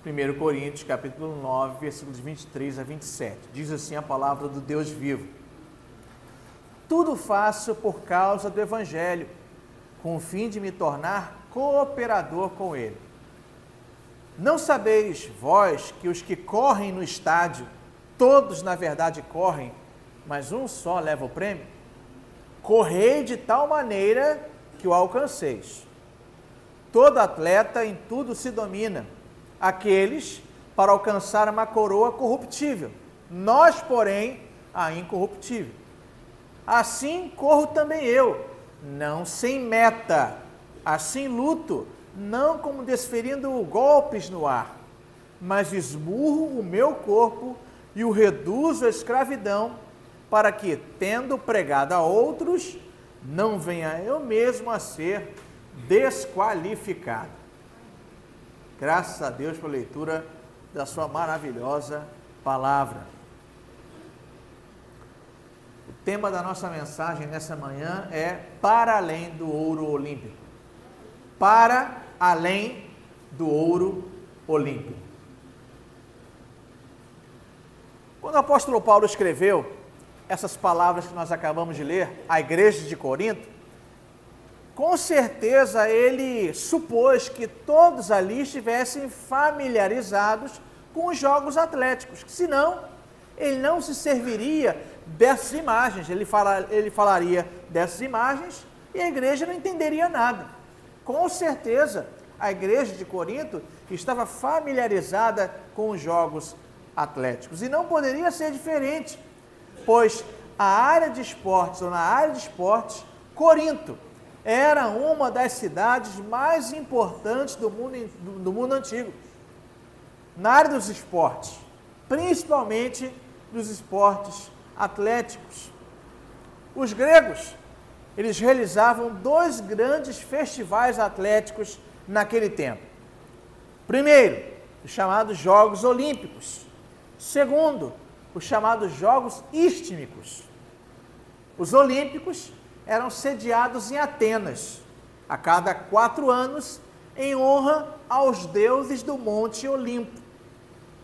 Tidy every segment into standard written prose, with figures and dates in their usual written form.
1 Coríntios, capítulo 9, versículos 23 a 27. Diz assim a palavra do Deus vivo: tudo faço por causa do Evangelho, com o fim de me tornar cooperador com ele. Não sabeis, vós, que os que correm no estádio, todos na verdade correm, mas um só leva o prêmio? Correi de tal maneira que o alcanceis. Todo atleta em tudo se domina, aqueles para alcançar uma coroa corruptível, nós, porém, a incorruptível. Assim corro também eu, não sem meta, assim luto, não como desferindo golpes no ar, mas esmurro o meu corpo e o reduzo à escravidão, para que, tendo pregado a outros, não venha eu mesmo a ser desqualificado. Graças a Deus pela leitura da sua maravilhosa palavra. O tema da nossa mensagem nessa manhã é para além do ouro olímpico. Para além do ouro olímpico. Quando o apóstolo Paulo escreveu essas palavras que nós acabamos de ler à igreja de Corinto, com certeza ele supôs que todos ali estivessem familiarizados com os jogos atléticos, senão ele não se serviria dessas imagens, ele falaria dessas imagens e a igreja não entenderia nada. Com certeza a igreja de Corinto estava familiarizada com os jogos atléticos e não poderia ser diferente, pois a área de esportes, ou na área de esportes, Corinto era uma das cidades mais importantes do mundo antigo, na área dos esportes, principalmente dos esportes atléticos. Os gregos, eles realizavam dois grandes festivais atléticos naquele tempo. Primeiro, os chamados Jogos Olímpicos. Segundo, os chamados Jogos Istmicos. Os Olímpicos eram sediados em Atenas, a cada 4 anos, em honra aos deuses do Monte Olimpo,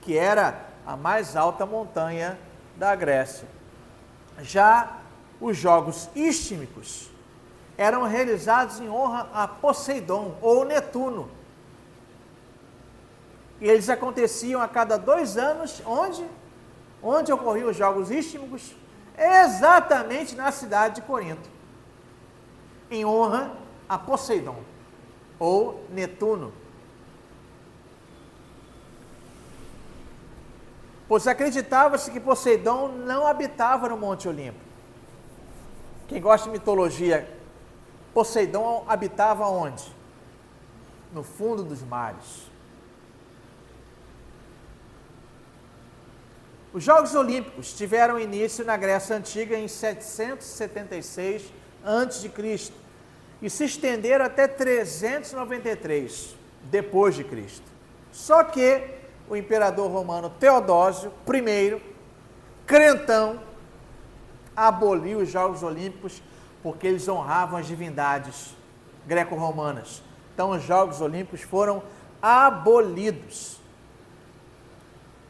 que era a mais alta montanha da Grécia. Já os Jogos Istmicos eram realizados em honra a Poseidon, ou Netuno. E eles aconteciam a cada 2 anos, onde ocorriam os Jogos Istmicos? Exatamente na cidade de Corinto, em honra a Poseidon, ou Netuno. Pois acreditava-se que Poseidon não habitava no Monte Olimpo. Quem gosta de mitologia, Poseidon habitava onde? No fundo dos mares. Os Jogos Olímpicos tiveram início na Grécia Antiga em 776 a.C. e se estenderam até 393 depois de Cristo. Só que o imperador romano Teodósio I, crentão, aboliu os Jogos Olímpicos porque eles honravam as divindades greco-romanas. Então os Jogos Olímpicos foram abolidos.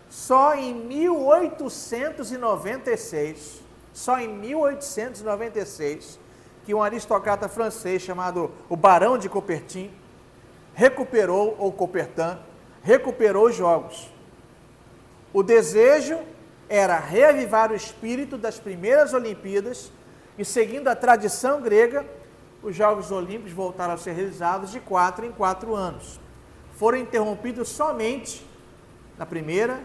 Só em 1896, que um aristocrata francês chamado o Barão de Coubertin recuperou os Jogos. O desejo era reavivar o espírito das primeiras Olimpíadas e, seguindo a tradição grega, os Jogos Olímpicos voltaram a ser realizados de 4 em 4 anos. Foram interrompidos somente na Primeira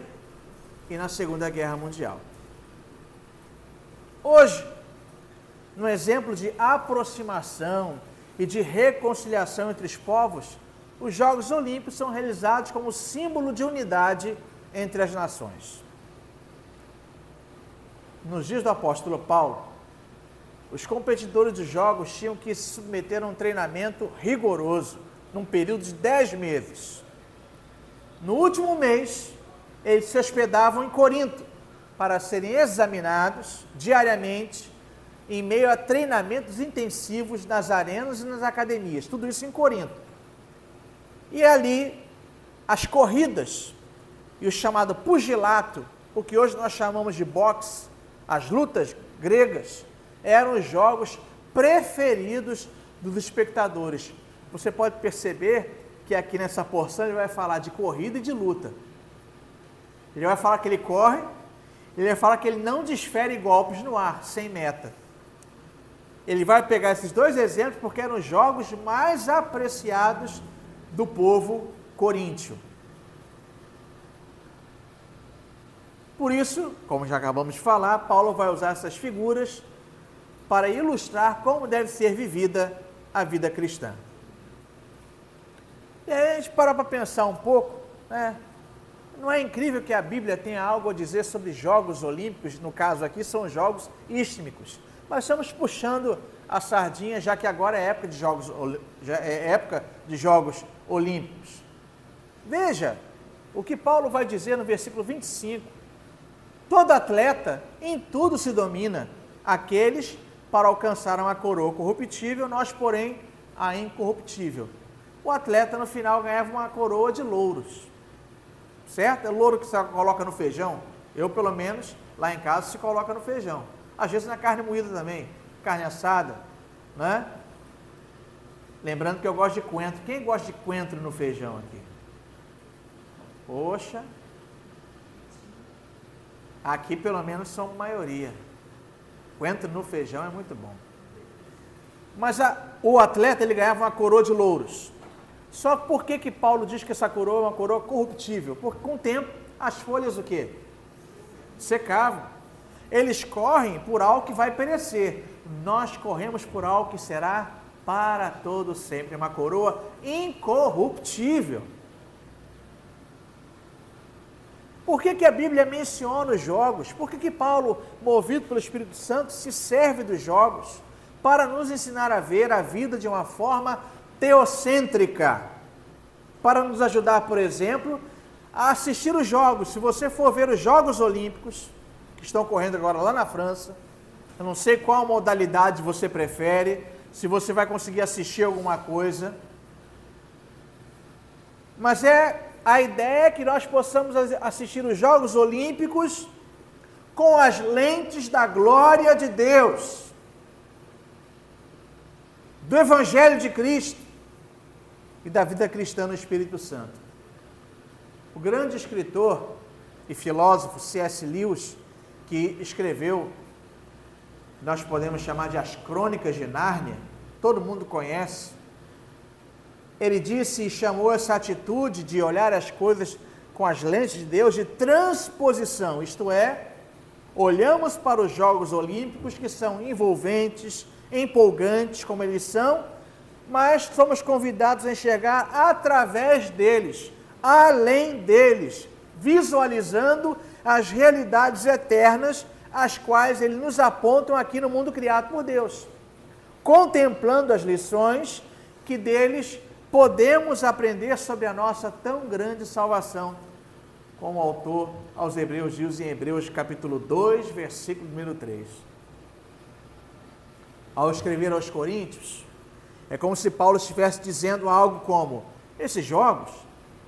e na Segunda Guerra Mundial. Hoje, no exemplo de aproximação e de reconciliação entre os povos, os Jogos Olímpicos são realizados como símbolo de unidade entre as nações. Nos dias do apóstolo Paulo, os competidores dos Jogos tinham que se submeter a um treinamento rigoroso, num período de 10 meses. No último mês, eles se hospedavam em Corinto, para serem examinados diariamente, em meio a treinamentos intensivos nas arenas e nas academias, tudo isso em Corinto. E ali, as corridas e o chamado pugilato, o que hoje nós chamamos de boxe, as lutas gregas, eram os jogos preferidos dos espectadores. Você pode perceber que aqui nessa porção ele vai falar de corrida e de luta. Ele vai falar que ele corre, ele vai falar que ele não desfere golpes no ar, sem meta. Ele vai pegar esses dois exemplos porque eram os jogos mais apreciados do povo coríntio. Por isso, como já acabamos de falar, Paulo vai usar essas figuras para ilustrar como deve ser vivida a vida cristã. E aí a gente para pensar um pouco, né? Não é incrível que a Bíblia tenha algo a dizer sobre Jogos Olímpicos, no caso aqui são Jogos Istmicos. Nós estamos puxando a sardinha, já que agora é época de Jogos Olímpicos. Veja o que Paulo vai dizer no versículo 25. Todo atleta em tudo se domina, aqueles para alcançar uma coroa corruptível, nós, porém, a incorruptível. O atleta, no final, ganhava uma coroa de louros, certo? É louro que você coloca no feijão. Eu, pelo menos, lá em casa, se coloca no feijão. Às vezes na carne moída também, carne assada, né? Lembrando que eu gosto de coentro. Quem gosta de coentro no feijão aqui? Poxa, aqui pelo menos são maioria. Coentro no feijão é muito bom. Mas o atleta, ele ganhava uma coroa de louros. Só que por que Paulo diz que essa coroa é uma coroa corruptível? Porque com o tempo as folhas o quê? Secavam. Eles correm por algo que vai perecer. Nós corremos por algo que será para todo sempre. Uma coroa incorruptível. Por que a Bíblia menciona os jogos? Por que Paulo, movido pelo Espírito Santo, se serve dos jogos para nos ensinar a ver a vida de uma forma teocêntrica? Para nos ajudar, por exemplo, a assistir os jogos. Se você for ver os Jogos Olímpicos, que estão correndo agora lá na França, eu não sei qual modalidade você prefere, se você vai conseguir assistir alguma coisa, mas a ideia é que nós possamos assistir os Jogos Olímpicos com as lentes da glória de Deus, do Evangelho de Cristo e da vida cristã no Espírito Santo. O grande escritor e filósofo C.S. Lewis, que escreveu, nós podemos chamar de As Crônicas de Nárnia, todo mundo conhece. Ele disse e chamou essa atitude de olhar as coisas com as lentes de Deus de transposição, isto é, olhamos para os Jogos Olímpicos que são envolventes, empolgantes como eles são, mas somos convidados a enxergar através deles, além deles, visualizando as realidades eternas, as quais eles nos apontam aqui no mundo criado por Deus, contemplando as lições que deles podemos aprender sobre a nossa tão grande salvação, como o autor aos Hebreus diz em Hebreus capítulo 2, versículo número 3. Ao escrever aos Coríntios, é como se Paulo estivesse dizendo algo como: esses jogos,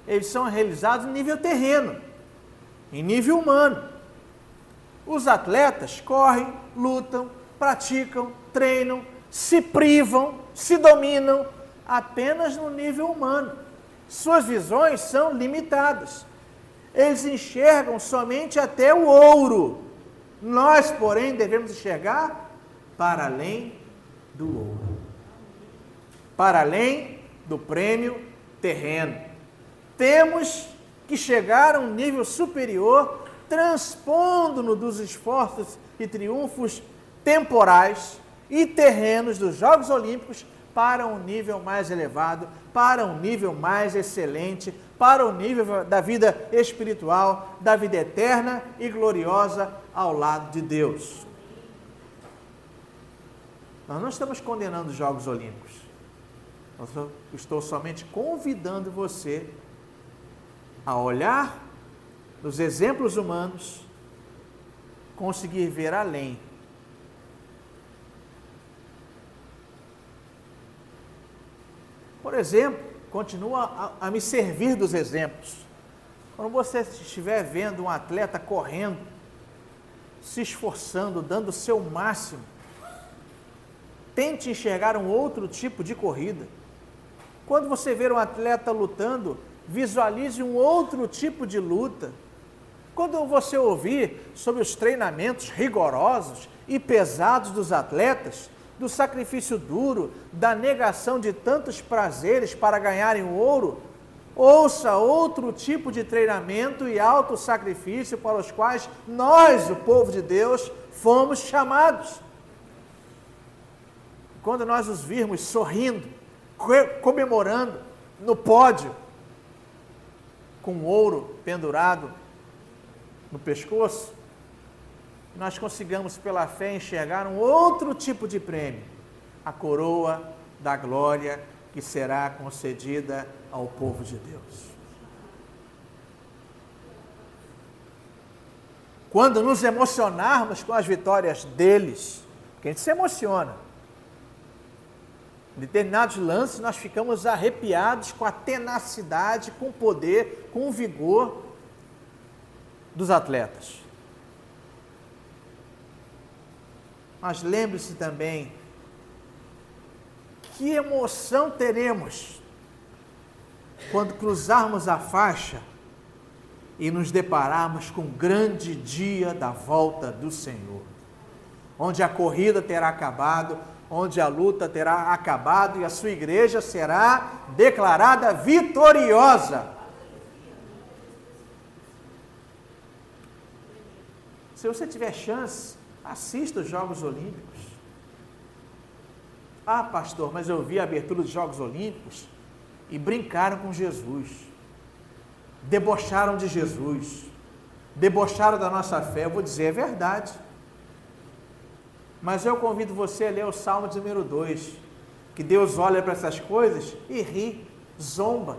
eles são realizados em nível terreno, em nível humano. Os atletas correm, lutam, praticam, treinam, se privam, se dominam apenas no nível humano. Suas visões são limitadas. Eles enxergam somente até o ouro. Nós, porém, devemos enxergar para além do ouro, para além do prêmio terreno. Temos que chegar a um nível superior, transpondo-no dos esforços e triunfos temporais e terrenos dos Jogos Olímpicos para um nível mais elevado, para um nível mais excelente, para o nível da vida espiritual, da vida eterna e gloriosa ao lado de Deus. Nós não estamos condenando os Jogos Olímpicos. Eu estou somente convidando você a olhar nos exemplos humanos, conseguir ver além. Por exemplo, continua a me servir dos exemplos. Quando você estiver vendo um atleta correndo, se esforçando, dando o seu máximo, tente enxergar um outro tipo de corrida. Quando você ver um atleta lutando, visualize um outro tipo de luta. Quando você ouvir sobre os treinamentos rigorosos e pesados dos atletas, do sacrifício duro, da negação de tantos prazeres para ganharem o ouro, ouça outro tipo de treinamento e autossacrifício para os quais nós, o povo de Deus, fomos chamados. Quando nós os virmos sorrindo, comemorando no pódio, com ouro pendurado no pescoço, nós consigamos pela fé enxergar um outro tipo de prêmio, a coroa da glória que será concedida ao povo de Deus. Quando nos emocionarmos com as vitórias deles, porque a gente se emociona, em determinados lances nós ficamos arrepiados com a tenacidade, com o poder, com o vigor dos atletas. Mas lembre-se também, que emoção teremos quando cruzarmos a faixa e nos depararmos com o grande dia da volta do Senhor, onde a corrida terá acabado, onde a luta terá acabado e a sua igreja será declarada vitoriosa. Se você tiver chance, assista os Jogos Olímpicos. Ah, pastor, mas eu vi a abertura dos Jogos Olímpicos e brincaram com Jesus, debocharam de Jesus, debocharam da nossa fé. Eu vou dizer, é verdade. Mas eu convido você a ler o Salmo de número 2, que Deus olha para essas coisas e ri, zomba.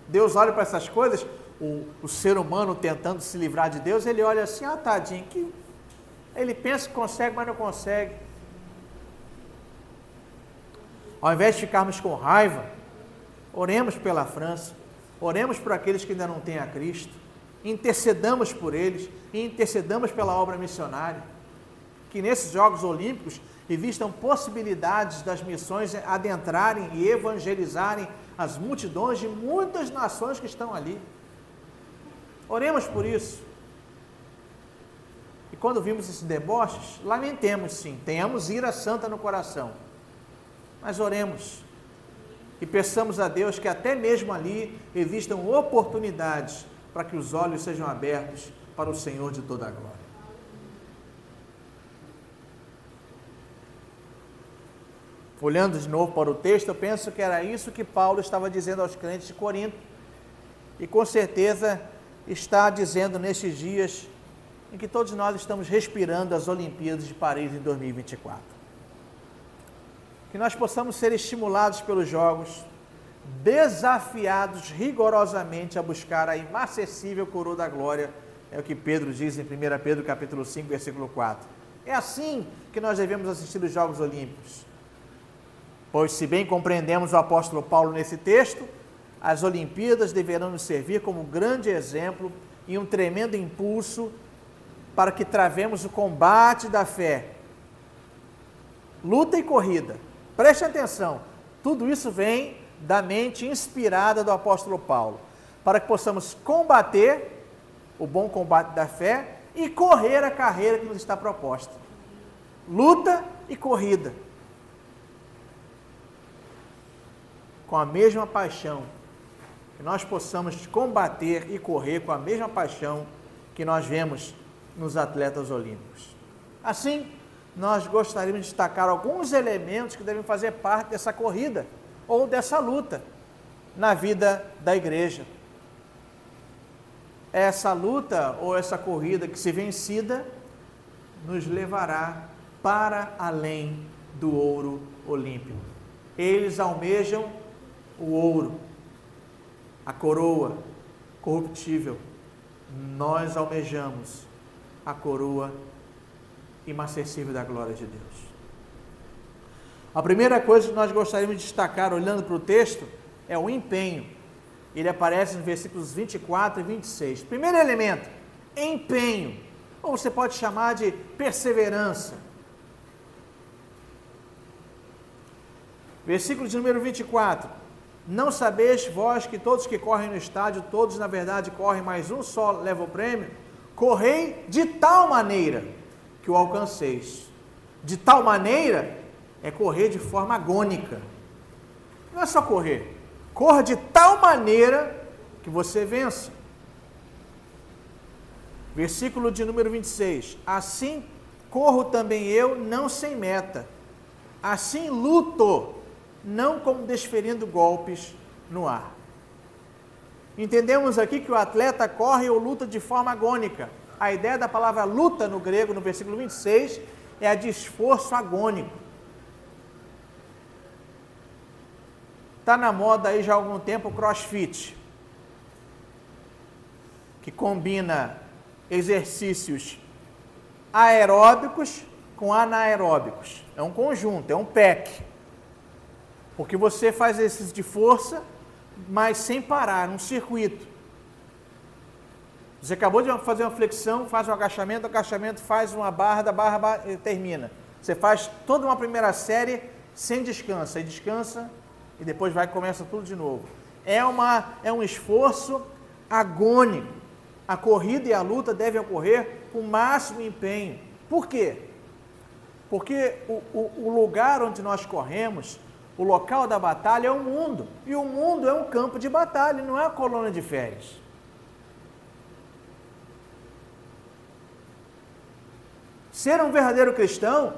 Deus olha para essas coisas, o ser humano tentando se livrar de Deus, ele olha assim, ah, tadinho, que ele pensa que consegue, mas não consegue. Ao invés de ficarmos com raiva, oremos pela França, oremos por aqueles que ainda não têm a Cristo, intercedamos por eles e intercedamos pela obra missionária. Que nesses Jogos Olímpicos existam possibilidades das missões adentrarem e evangelizarem as multidões de muitas nações que estão ali. Oremos por isso. E quando vimos esses deboches, lamentemos sim, tenhamos ira santa no coração. Mas oremos e peçamos a Deus que até mesmo ali existam oportunidades para que os olhos sejam abertos para o Senhor de toda a glória. Olhando de novo para o texto, eu penso que era isso que Paulo estava dizendo aos crentes de Corinto. E com certeza está dizendo nestes dias em que todos nós estamos respirando as Olimpíadas de Paris em 2024. Que nós possamos ser estimulados pelos Jogos, desafiados rigorosamente a buscar a inacessível coroa da glória, é o que Pedro diz em 1 Pedro capítulo 5, versículo 4. É assim que nós devemos assistir os Jogos Olímpicos. Pois, se bem compreendemos o apóstolo Paulo nesse texto, as Olimpíadas deverão nos servir como grande exemplo e um tremendo impulso para que travemos o combate da fé. Luta e corrida. Preste atenção, tudo isso vem da mente inspirada do apóstolo Paulo, para que possamos combater o bom combate da fé e correr a carreira que nos está proposta. Luta e corrida. Com a mesma paixão, que nós possamos combater e correr com a mesma paixão que nós vemos nos atletas olímpicos. Assim, nós gostaríamos de destacar alguns elementos que devem fazer parte dessa corrida ou dessa luta na vida da igreja. Essa luta ou essa corrida que, se vencida, nos levará para além do ouro olímpico. Eles almejam o ouro, a coroa corruptível. Nós almejamos a coroa inacessível da glória de Deus. A primeira coisa que nós gostaríamos de destacar, olhando para o texto, é o empenho. Ele aparece nos versículos 24 e 26. Primeiro elemento, empenho, ou você pode chamar de perseverança. Versículo de número 24. Não sabeis vós que todos que correm no estádio, todos na verdade correm, mas um só leva o prêmio? Correi de tal maneira que o alcanceis. De tal maneira é correr de forma agônica. Não é só correr. Corra de tal maneira que você vença. Versículo de número 26. Assim corro também eu, não sem meta. Assim luto, não como desferindo golpes no ar. Entendemos aqui que o atleta corre ou luta de forma agônica. A ideia da palavra luta no grego, no versículo 26, é a de esforço agônico. Está na moda aí já há algum tempo o CrossFit, que combina exercícios aeróbicos com anaeróbicos. É um conjunto, é um pack. Porque você faz exercício de força, mas sem parar, num circuito. Você acabou de fazer uma flexão, faz um agachamento, faz uma barra, da barra e termina. Você faz toda uma primeira série sem descanso, aí descansa e depois começa tudo de novo. É um esforço agônico. A corrida e a luta devem ocorrer com o máximo empenho. Por quê? Porque o lugar onde nós corremos, o local da batalha é o mundo. E o mundo é um campo de batalha, não é uma colônia de férias. Ser um verdadeiro cristão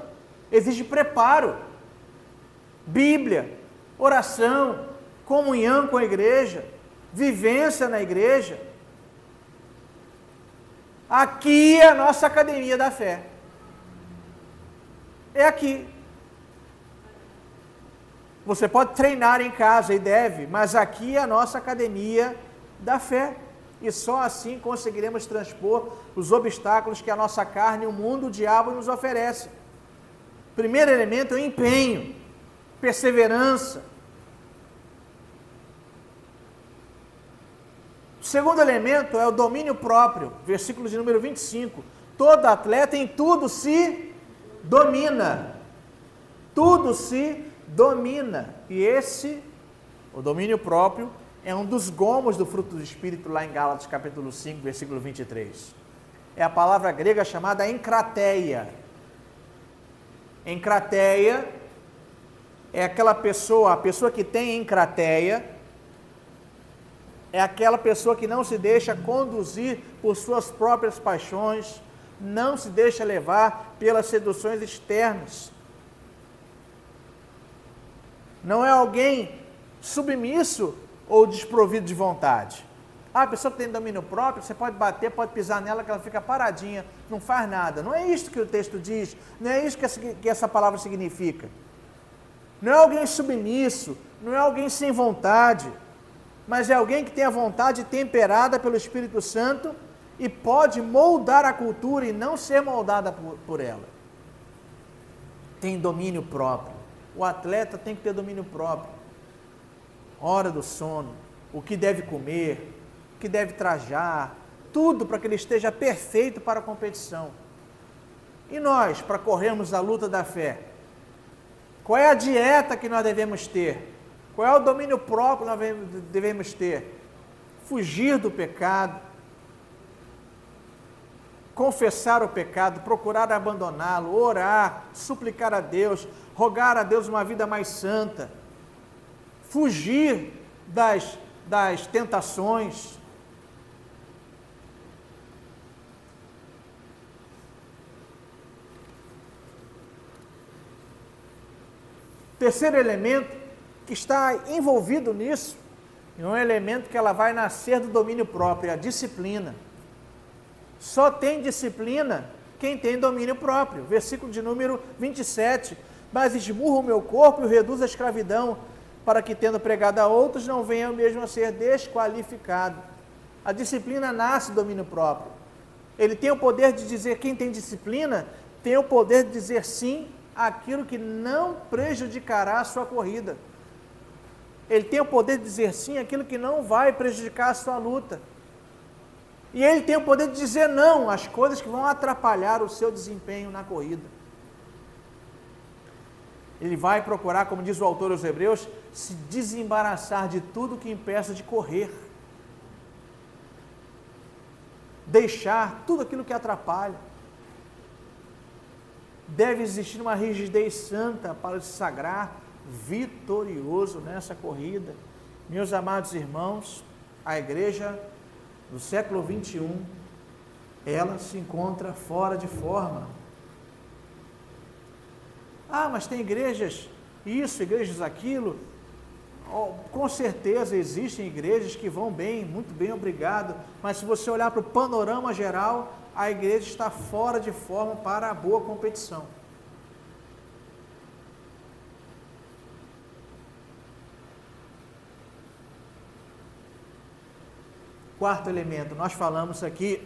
exige preparo, Bíblia, oração, comunhão com a igreja, vivência na igreja. Aqui é a nossa academia da fé. É aqui. Você pode treinar em casa e deve, mas aqui é a nossa academia da fé. E só assim conseguiremos transpor os obstáculos que a nossa carne, o mundo, o diabo nos oferece. Primeiro elemento é o empenho, perseverança. O segundo elemento é o domínio próprio, versículo de número 25. Todo atleta em tudo se domina. Tudo se domina. E o domínio próprio, é um dos gomos do fruto do Espírito, lá em Gálatas capítulo 5, versículo 23. É a palavra grega chamada enkrateia. Enkrateia é aquela pessoa, a pessoa que tem enkrateia, é aquela pessoa que não se deixa conduzir por suas próprias paixões, não se deixa levar pelas seduções externas. Não é alguém submisso ou desprovido de vontade. A pessoa que tem domínio próprio, você pode bater, pode pisar nela, que ela fica paradinha, não faz nada. Não é isso que o texto diz, não é isso que essa palavra significa. Não é alguém submisso, não é alguém sem vontade, mas é alguém que tem a vontade temperada pelo Espírito Santo e pode moldar a cultura e não ser moldada por ela. Tem domínio próprio. O atleta tem que ter domínio próprio. Hora do sono, o que deve comer, o que deve trajar, tudo para que ele esteja perfeito para a competição. E nós, para corrermos a luta da fé, qual é a dieta que nós devemos ter? Qual é o domínio próprio que nós devemos ter? Fugir do pecado, confessar o pecado, procurar abandoná-lo, orar, suplicar a Deus, rogar a Deus uma vida mais santa, fugir das tentações. Terceiro elemento que está envolvido nisso, é um elemento que ela vai nascer do domínio próprio, é a disciplina. Só tem disciplina quem tem domínio próprio. Versículo de número 27. Mas esmurro o meu corpo e o reduzo à escravidão, para que, tendo pregado a outros, não venha mesmo a ser desqualificado. A disciplina nasce do domínio próprio. Ele tem o poder de dizer, quem tem disciplina, tem o poder de dizer sim àquilo que não prejudicará a sua corrida. Ele tem o poder de dizer sim àquilo que não vai prejudicar a sua luta. E ele tem o poder de dizer não às coisas que vão atrapalhar o seu desempenho na corrida. Ele vai procurar, como diz o autor aos Hebreus, se desembaraçar de tudo que impeça de correr. Deixar tudo aquilo que atrapalha. Deve existir uma rigidez santa para se sagrar vitorioso nessa corrida. Meus amados irmãos, a igreja do século 21, ela se encontra fora de forma. Ah, mas tem igrejas isso, igrejas aquilo. Oh, com certeza existem igrejas que vão bem, muito bem, obrigado. Mas se você olhar para o panorama geral, a igreja está fora de forma para a boa competição. Quarto elemento, nós falamos aqui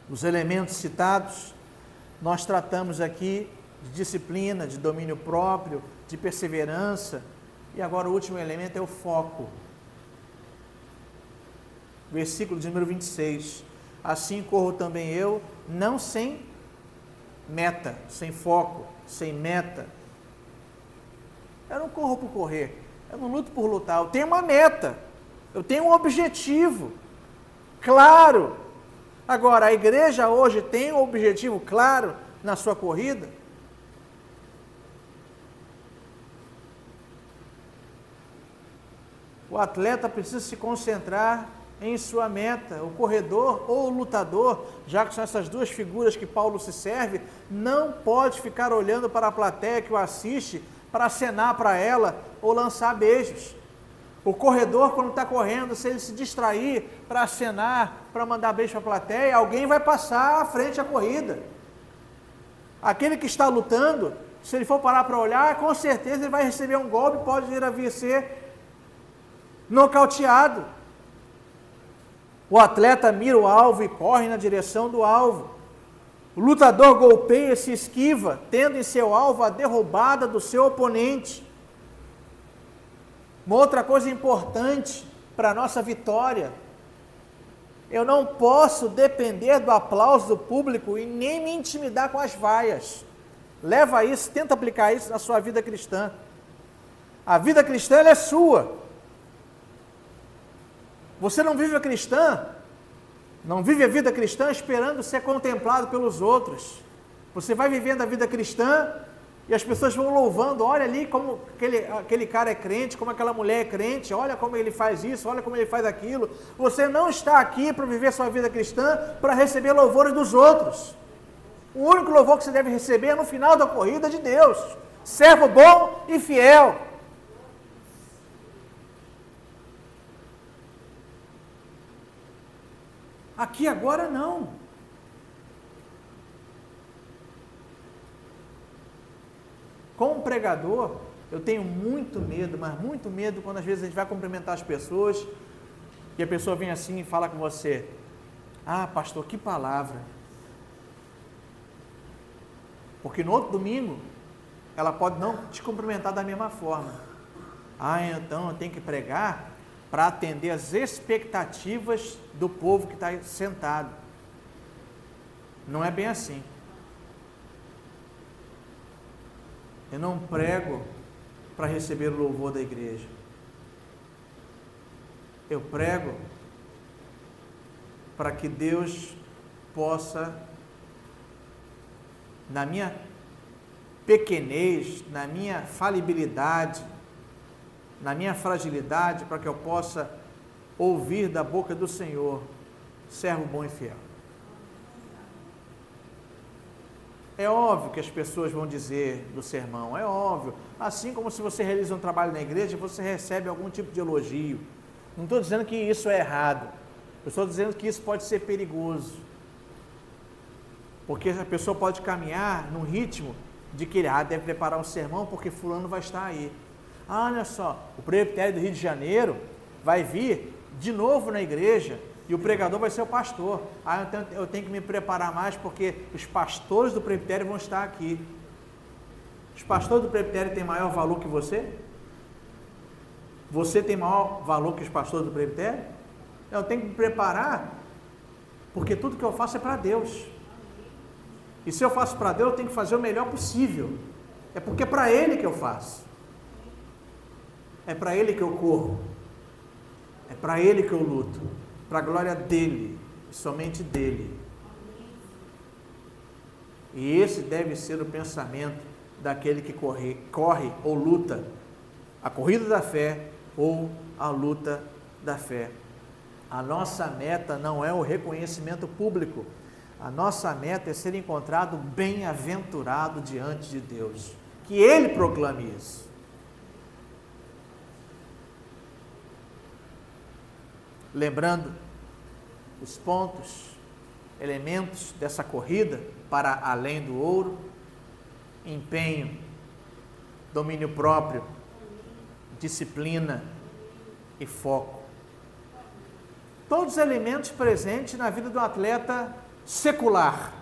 dos elementos citados, nós tratamos aqui de disciplina, de domínio próprio, de perseverança, e agora o último elemento é o foco. Versículo de número 26, assim corro também eu, não sem meta, sem foco, sem meta. Eu não corro por correr, eu não luto por lutar, eu tenho uma meta. Eu tenho um objetivo claro. Agora, a igreja hoje tem um objetivo claro na sua corrida? O atleta precisa se concentrar em sua meta. O corredor ou o lutador, já que são essas duas figuras que Paulo se serve, não pode ficar olhando para a plateia que o assiste para acenar para ela ou lançar beijos. O corredor, quando está correndo, se ele se distrair para acenar, para mandar beijo para a plateia, alguém vai passar à frente a corrida. Aquele que está lutando, se ele for parar para olhar, com certeza ele vai receber um golpe, pode vir a vir ser nocauteado. O atleta mira o alvo e corre na direção do alvo. O lutador golpeia e se esquiva, tendo em seu alvo a derrubada do seu oponente. Uma outra coisa importante para a nossa vitória, eu não posso depender do aplauso do público e nem me intimidar com as vaias. Leva isso, tenta aplicar isso na sua vida cristã. A vida cristã ela é sua. Você não vive a cristã, não vive a vida cristã esperando ser contemplado pelos outros. Você vai vivendo a vida cristã e as pessoas vão louvando, olha ali como aquele cara é crente, como aquela mulher é crente, olha como ele faz isso, olha como ele faz aquilo. Você não está aqui para viver sua vida cristã, para receber louvores dos outros. O único louvor que você deve receber é no final da corrida de Deus. Servo bom e fiel. Aqui agora não. Como pregador, eu tenho muito medo, mas muito medo quando às vezes a gente vai cumprimentar as pessoas e a pessoa vem assim e fala com você: ah, pastor, que palavra. Porque no outro domingo, ela pode não te cumprimentar da mesma forma. Ah, então eu tenho que pregar para atender as expectativas do povo que está sentado. Não é bem assim. Eu não prego para receber o louvor da igreja. Eu prego para que Deus possa, na minha pequenez, na minha falibilidade, na minha fragilidade, para que eu possa ouvir da boca do Senhor: servo bom e fiel. É óbvio que as pessoas vão dizer do sermão, é óbvio. Assim como se você realiza um trabalho na igreja, você recebe algum tipo de elogio. Não estou dizendo que isso é errado. Eu estou dizendo que isso pode ser perigoso. Porque a pessoa pode caminhar num ritmo de que ele deve preparar um sermão porque fulano vai estar aí. Ah, olha só, o presbitério do Rio de Janeiro vai vir de novo na igreja. E o pregador vai ser o pastor. Ah, então eu tenho que me preparar mais porque os pastores do presbitério vão estar aqui. Os pastores do presbitério têm maior valor que você? Você tem maior valor que os pastores do presbitério? Eu tenho que me preparar, porque tudo que eu faço é para Deus. E se eu faço para Deus, eu tenho que fazer o melhor possível. É porque é para Ele que eu faço. É para Ele que eu corro. É para Ele que eu luto. Para a glória dEle, somente dEle. E esse deve ser o pensamento daquele que corre ou luta a corrida da fé ou a luta da fé. A nossa meta não é o reconhecimento público. A nossa meta é ser encontrado bem-aventurado diante de Deus. Que Ele proclame isso. Lembrando os pontos, elementos dessa corrida para além do ouro: empenho, domínio próprio, disciplina e foco. Todos os elementos presentes na vida do atleta secular,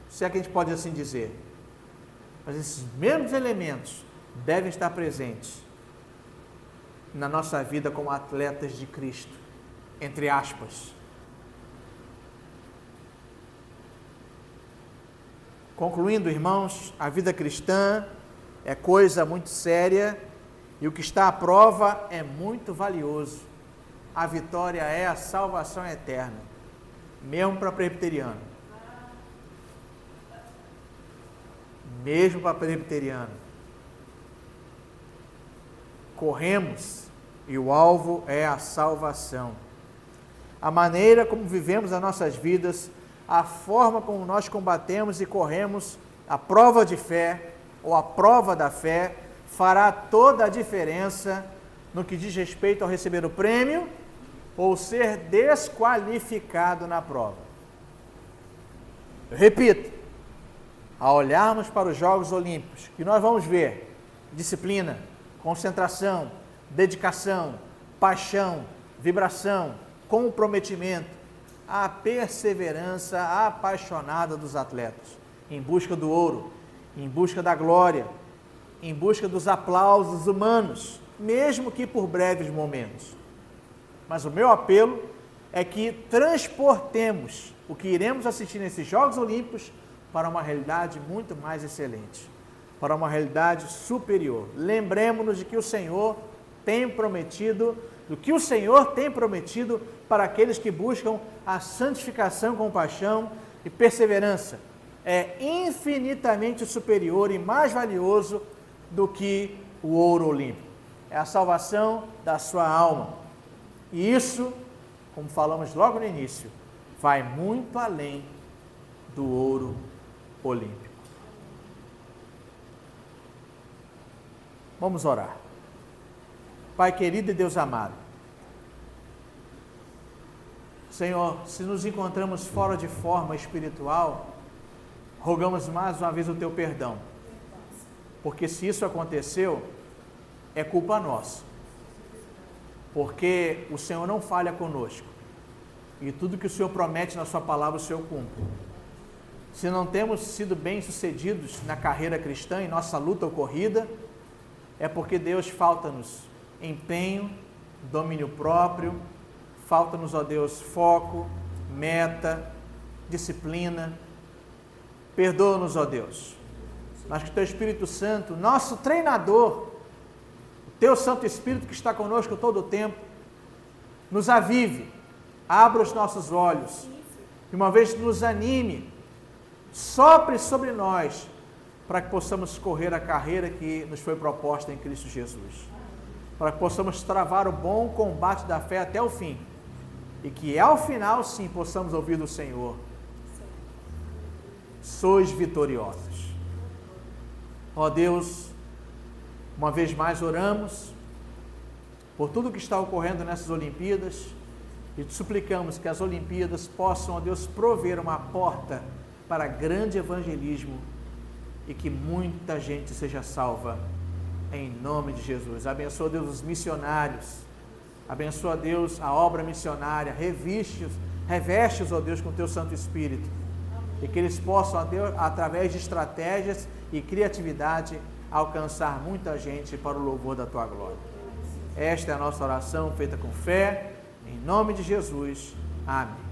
se é que a gente pode assim dizer. Mas esses mesmos elementos devem estar presentes na nossa vida como atletas de Cristo, entre aspas. Concluindo, irmãos, a vida cristã é coisa muito séria e o que está à prova é muito valioso. A vitória é a salvação eterna, mesmo para presbiteriano. Mesmo para presbiteriano. Corremos e o alvo é a salvação. A maneira como vivemos as nossas vidas, a forma como nós combatemos e corremos a prova de fé ou a prova da fé fará toda a diferença no que diz respeito ao receber o prêmio ou ser desqualificado na prova. Eu repito, ao olharmos para os Jogos Olímpicos, que nós vamos ver disciplina, concentração, dedicação, paixão, vibração, comprometimento, a perseverança apaixonada dos atletas, em busca do ouro, em busca da glória, em busca dos aplausos humanos, mesmo que por breves momentos. Mas o meu apelo é que transportemos o que iremos assistir nesses Jogos Olímpicos para uma realidade muito mais excelente, para uma realidade superior. Lembremos-nos de que o Senhor tem prometido, do que o Senhor tem prometido para aqueles que buscam a santificação com paixão e perseverança. É infinitamente superior e mais valioso do que o ouro olímpico. É a salvação da sua alma. E isso, como falamos logo no início, vai muito além do ouro olímpico. Vamos orar. Pai querido e Deus amado, Senhor, se nos encontramos fora de forma espiritual, rogamos mais uma vez o Teu perdão, porque se isso aconteceu, é culpa nossa, porque o Senhor não falha conosco, e tudo que o Senhor promete na Sua palavra, o Senhor cumpre. Se não temos sido bem-sucedidos na carreira cristã, em nossa luta ou corrida, é porque Deus falta-nos empenho, domínio próprio, falta-nos, ó Deus, foco, meta, disciplina. Perdoa-nos, ó Deus, mas que o Teu Espírito Santo, nosso treinador, o Teu Santo Espírito que está conosco todo o tempo, nos avive, abra os nossos olhos, e uma vez nos anime, sopre sobre nós, para que possamos correr a carreira que nos foi proposta em Cristo Jesus, para que possamos travar o bom combate da fé até o fim, e que ao final sim possamos ouvir do Senhor: sois vitoriosos. Ó Deus, uma vez mais oramos por tudo que está ocorrendo nessas Olimpíadas e te suplicamos que as Olimpíadas possam, ó Deus, prover uma porta para grande evangelismo e que muita gente seja salva em nome de Jesus. Abençoa, Deus, os missionários, abençoa, Deus, a obra missionária, reveste-os, ó Deus, com o Teu Santo Espírito, e que eles possam, ó Deus, através de estratégias e criatividade, alcançar muita gente para o louvor da Tua glória. Esta é a nossa oração feita com fé, em nome de Jesus. Amém.